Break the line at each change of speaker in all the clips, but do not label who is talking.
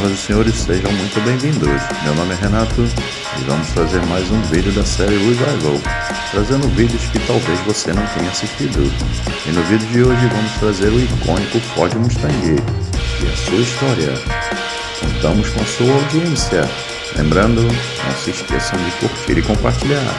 Senhoras e senhores, sejam muito bem-vindos. Meu nome é Renato e vamos trazer mais um vídeo da série Revival, trazendo vídeos que talvez você não tenha assistido. E no vídeo de hoje vamos trazer o icônico Ford Mustang e a sua história. Contamos com a sua audiência. Lembrando, não se esqueçam de curtir e compartilhar.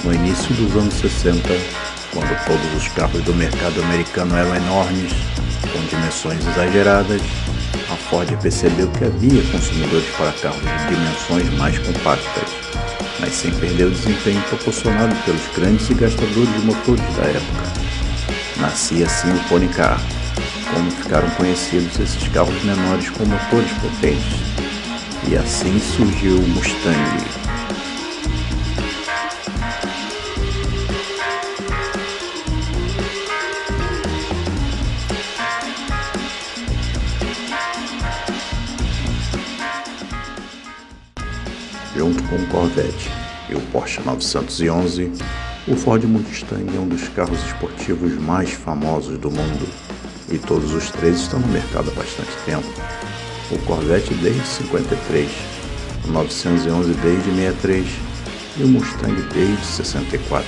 No início dos anos 60, quando todos os carros do mercado americano eram enormes, com dimensões exageradas, a Ford percebeu que havia consumidores para carros de dimensões mais compactas, mas sem perder o desempenho proporcionado pelos grandes e gastadores de motores da época. Nascia assim o Pony Car, como ficaram conhecidos esses carros menores com motores potentes, e assim surgiu o Mustang. Junto com o Corvette e o Porsche 911, o Ford Mustang é um dos carros esportivos mais famosos do mundo, e todos os três estão no mercado há bastante tempo. O Corvette desde 53, o 911 desde 63 e o Mustang desde 64.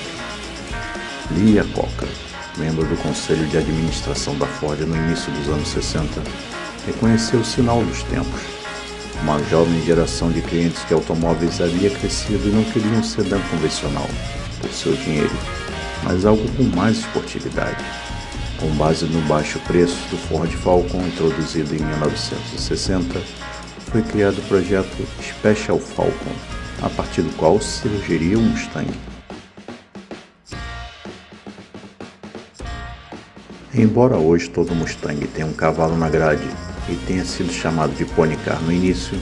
Lee Iacocca, membro do Conselho de Administração da Ford no início dos anos 60, reconheceu o sinal dos tempos. Uma jovem geração de clientes de automóveis havia crescido e não queriam um sedã convencional, por seu dinheiro, mas algo com mais esportividade. Com base no baixo preço do Ford Falcon, introduzido em 1960, foi criado o projeto Special Falcon, a partir do qual surgiria o Mustang. Embora hoje todo Mustang tenha um cavalo na grade e tenha sido chamado de Pony Car no início,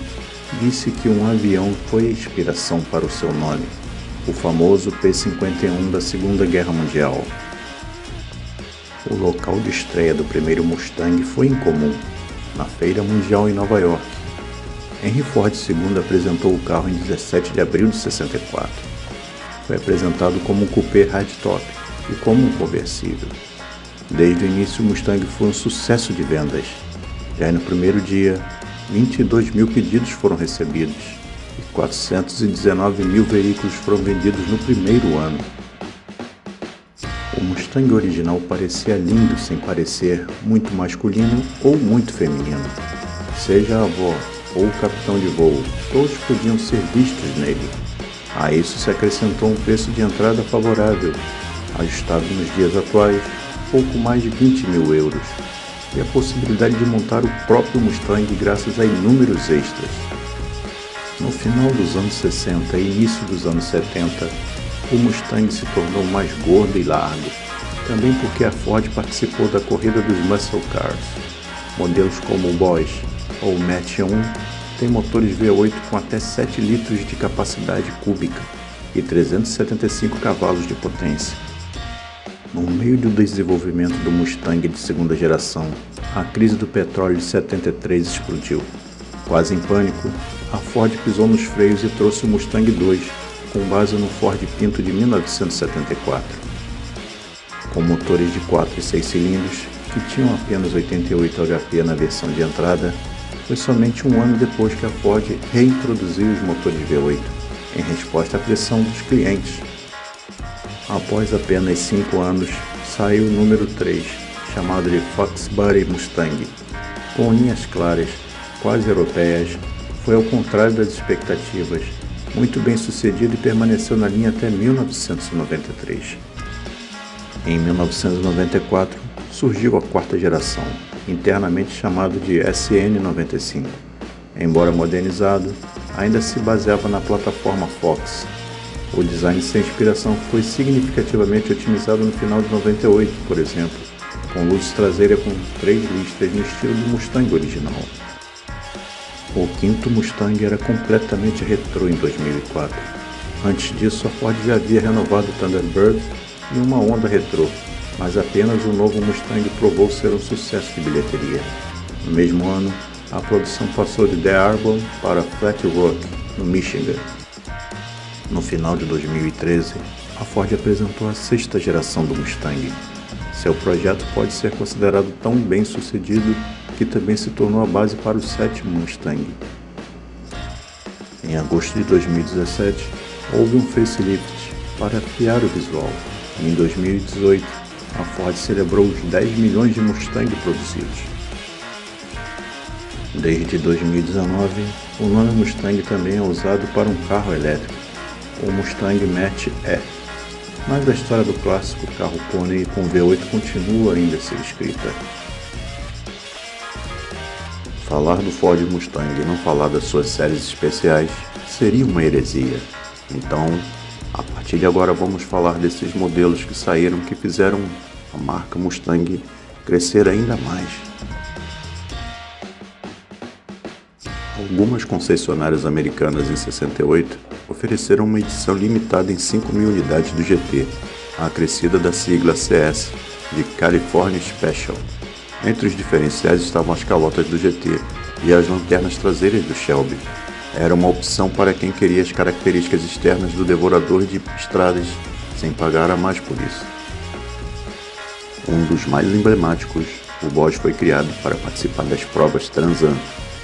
disse que um avião foi a inspiração para o seu nome, o famoso P-51 da Segunda Guerra Mundial. O local de estreia do primeiro Mustang foi incomum, na Feira Mundial em Nova York. Henry Ford II apresentou o carro em 17 de abril de 64. Foi apresentado como um coupé hardtop e como um conversível. Desde o início, o Mustang foi um sucesso de vendas. Já no primeiro dia, 22 mil pedidos foram recebidos e 419 mil veículos foram vendidos no primeiro ano. O Mustang original parecia lindo sem parecer muito masculino ou muito feminino. Seja a avó ou o capitão de voo, todos podiam ser vistos nele. A isso se acrescentou um preço de entrada favorável, ajustado nos dias atuais, pouco mais de 20 mil euros. E a possibilidade de montar o próprio Mustang graças a inúmeros extras. No final dos anos 60 e início dos anos 70, o Mustang se tornou mais gordo e largo, também porque a Ford participou da corrida dos Muscle Cars. Modelos como o Boss ou o Mach 1 têm motores V8 com até 7 litros de capacidade cúbica e 375 cavalos de potência. No meio do desenvolvimento do Mustang de segunda geração, a crise do petróleo de 73 explodiu. Quase em pânico, a Ford pisou nos freios e trouxe o Mustang 2, com base no Ford Pinto de 1974. Com motores de 4 e 6 cilindros, que tinham apenas 88 HP na versão de entrada, foi somente um ano depois que a Ford reintroduziu os motores V8, em resposta à pressão dos clientes. Após apenas 5 anos, saiu o número 3, chamado de Foxbody Mustang. Com linhas claras, quase europeias, foi ao contrário das expectativas, muito bem sucedido e permaneceu na linha até 1993. Em 1994, surgiu a quarta geração, internamente chamado de SN95. Embora modernizado, ainda se baseava na plataforma Fox. O design sem inspiração foi significativamente otimizado no final de 98, por exemplo, com luzes traseiras com 3 listras no estilo do Mustang original. O quinto Mustang era completamente retrô em 2004. Antes disso, a Ford já havia renovado o Thunderbird em uma onda retrô, mas apenas o novo Mustang provou ser um sucesso de bilheteria. No mesmo ano, a produção passou de Dearborn para Flat Rock, no Michigan. No final de 2013, a Ford apresentou a sexta geração do Mustang. Seu projeto pode ser considerado tão bem sucedido que também se tornou a base para o sétimo Mustang. Em agosto de 2017, houve um facelift para afiar o visual. E em 2018, a Ford celebrou os 10 milhões de Mustang produzidos. Desde 2019, o nome Mustang também é usado para um carro elétrico, o Mustang Mach-E. Mas a história do clássico carro pônei com V8 continua ainda a ser escrita. Falar do Ford Mustang e não falar das suas séries especiais seria uma heresia. Então, a partir de agora vamos falar desses modelos que saíram que fizeram a marca Mustang crescer ainda mais. Algumas concessionárias americanas em 68 ofereceram uma edição limitada em 5.000 unidades do GT, acrescida da sigla CS, de California Special. Entre os diferenciais estavam as calotas do GT e as lanternas traseiras do Shelby. Era uma opção para quem queria as características externas do devorador de estradas, sem pagar a mais por isso. Um dos mais emblemáticos, o Bosch foi criado para participar das provas Trans-Am,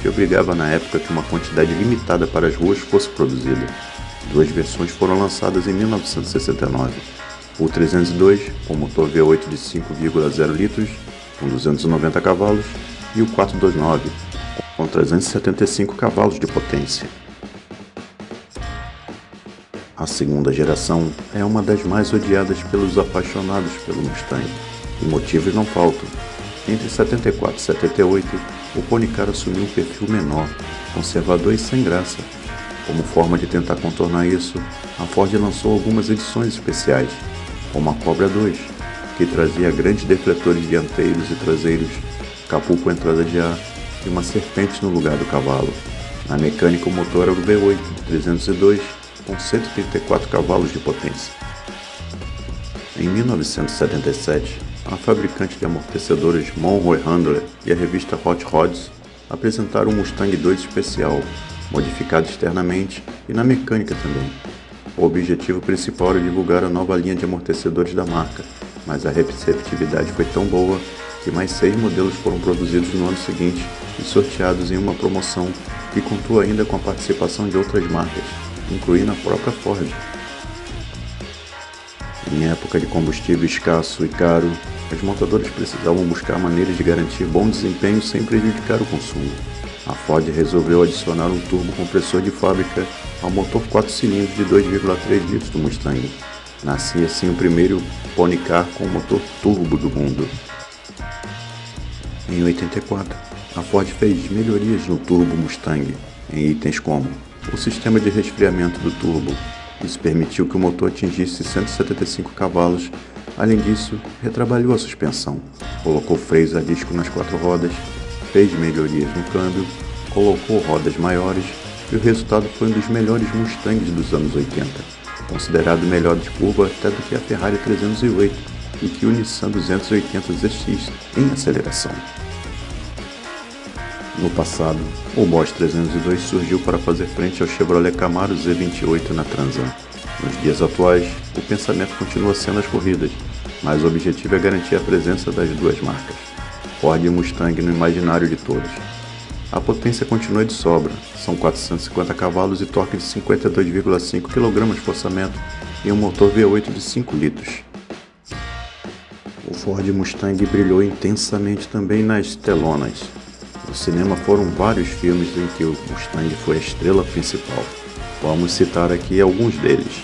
que obrigava na época que uma quantidade limitada para as ruas fosse produzida. Duas versões foram lançadas em 1969, o 302, com motor V8 de 5,0 litros, com 290 cavalos, e o 429, com 375 cavalos de potência. A segunda geração é uma das mais odiadas pelos apaixonados pelo Mustang, e motivos não faltam. Entre 74 e 78, o Pony Car assumiu um perfil menor, conservador e sem graça. Como forma de tentar contornar isso, a Ford lançou algumas edições especiais, como a Cobra 2, que trazia grandes defletores dianteiros e traseiros, capô com entrada de ar e uma serpente no lugar do cavalo. Na mecânica, o motor era o V8 302, com 134 cavalos de potência. Em 1977, a fabricante de amortecedores Monroe Handler e a revista Hot Rods apresentaram um Mustang 2 especial, modificado externamente e na mecânica também. O objetivo principal era divulgar a nova linha de amortecedores da marca, mas a receptividade foi tão boa que mais 6 modelos foram produzidos no ano seguinte e sorteados em uma promoção que contou ainda com a participação de outras marcas, incluindo a própria Ford. Em época de combustível escasso e caro, as montadoras precisavam buscar maneiras de garantir bom desempenho sem prejudicar o consumo. A Ford resolveu adicionar um turbocompressor de fábrica ao motor 4 cilindros de 2,3 litros do Mustang. Nascia assim o primeiro Pony Car com motor turbo do mundo. Em 84, a Ford fez melhorias no turbo Mustang, em itens como o sistema de resfriamento do turbo. Isso permitiu que o motor atingisse 175 cavalos. Além disso, retrabalhou a suspensão, colocou freios a disco nas 4 rodas, fez melhorias no câmbio, colocou rodas maiores e o resultado foi um dos melhores Mustangs dos anos 80, considerado melhor de curva até do que a Ferrari 308 e que o Nissan 280 ZX em aceleração. No passado, o Bosch 302 surgiu para fazer frente ao Chevrolet Camaro Z28 na Trans-Am. Nos dias atuais, o pensamento continua sendo as corridas, mas o objetivo é garantir a presença das duas marcas, Ford e Mustang, no imaginário de todos. A potência continua de sobra, são 450 cavalos e torque de 52,5 kgfm e um motor V8 de 5 litros. O Ford Mustang brilhou intensamente também nas telonas. No cinema foram vários filmes em que o Mustang foi a estrela principal. Vamos citar aqui alguns deles.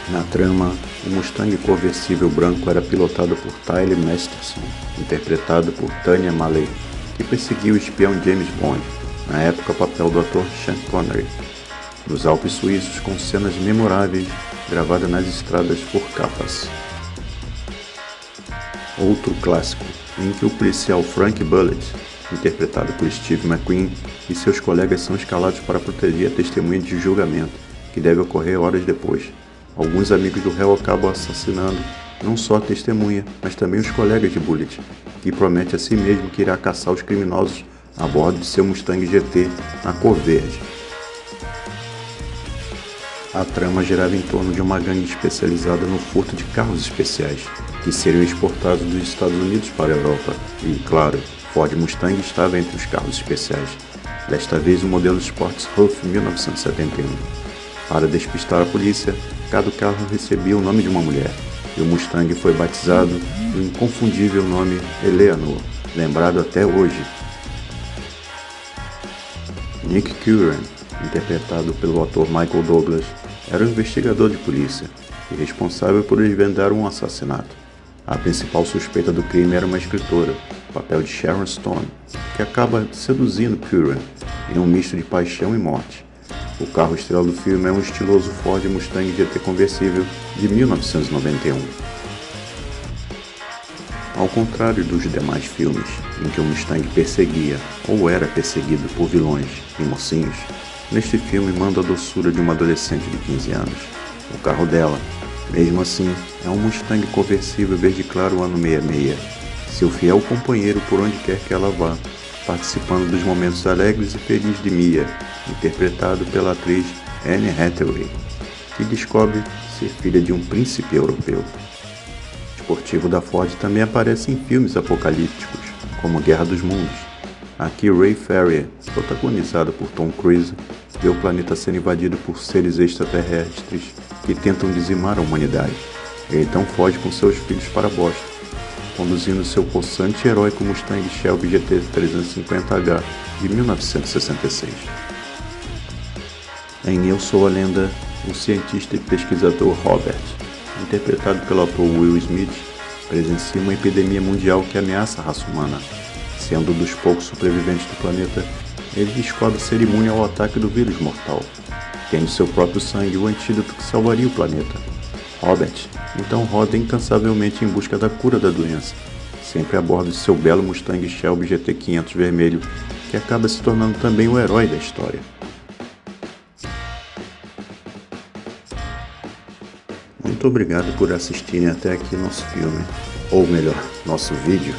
Na trama, o Mustang conversível branco era pilotado por Tyler Masterson, interpretado por Tanya Maley, que perseguiu o espião James Bond, na época papel do ator Sean Connery, nos Alpes suíços com cenas memoráveis gravadas nas estradas por capas. Outro clássico, em que o policial Frank Bullitt interpretado por Steve McQueen, e seus colegas são escalados para proteger a testemunha de julgamento, que deve ocorrer horas depois. Alguns amigos do réu acabam assassinando não só a testemunha, mas também os colegas de Bullitt, que promete a si mesmo que irá caçar os criminosos a bordo de seu Mustang GT na cor verde. A trama girava em torno de uma gangue especializada no furto de carros especiais, que seriam exportados dos Estados Unidos para a Europa, e, claro, Ford Mustang estava entre os carros especiais, desta vez o modelo Sports Hoof 1971. Para despistar a polícia, cada carro recebia o nome de uma mulher, e o Mustang foi batizado do inconfundível nome Eleanor, lembrado até hoje. Nick Curran, interpretado pelo ator Michael Douglas, era um investigador de polícia e responsável por desvendar um assassinato. A principal suspeita do crime era uma escritora, papel de Sharon Stone, que acaba seduzindo Curran em um misto de paixão e morte. O carro estrela do filme é um estiloso Ford Mustang GT conversível de 1991. Ao contrário dos demais filmes, em que o Mustang perseguia ou era perseguido por vilões e mocinhos, neste filme manda a doçura de uma adolescente de 15 anos. O carro dela, mesmo assim, é um Mustang conversível verde claro ano 66, seu fiel companheiro por onde quer que ela vá, participando dos momentos alegres e felizes de Mia, interpretado pela atriz Anne Hathaway, que descobre ser filha de um príncipe europeu. O esportivo da Ford também aparece em filmes apocalípticos, como Guerra dos Mundos. Aqui Ray Ferrier, protagonizado por Tom Cruise, vê o planeta sendo invadido por seres extraterrestres que tentam dizimar a humanidade. Ele então foge com seus filhos para Boston, conduzindo seu possante e heróico Mustang Shelby GT 350H de 1966. Em Eu Sou a Lenda, o cientista e pesquisador Robert, interpretado pelo ator Will Smith, presencia uma epidemia mundial que ameaça a raça humana. Sendo um dos poucos sobreviventes do planeta, ele descobre ser imune ao ataque do vírus mortal, tendo em seu próprio sangue o antídoto que salvaria o planeta. Robert então roda incansavelmente em busca da cura da doença, sempre a bordo de seu belo Mustang Shelby GT500 vermelho, que acaba se tornando também o herói da história. Muito obrigado por assistirem até aqui nosso filme, ou melhor, nosso vídeo.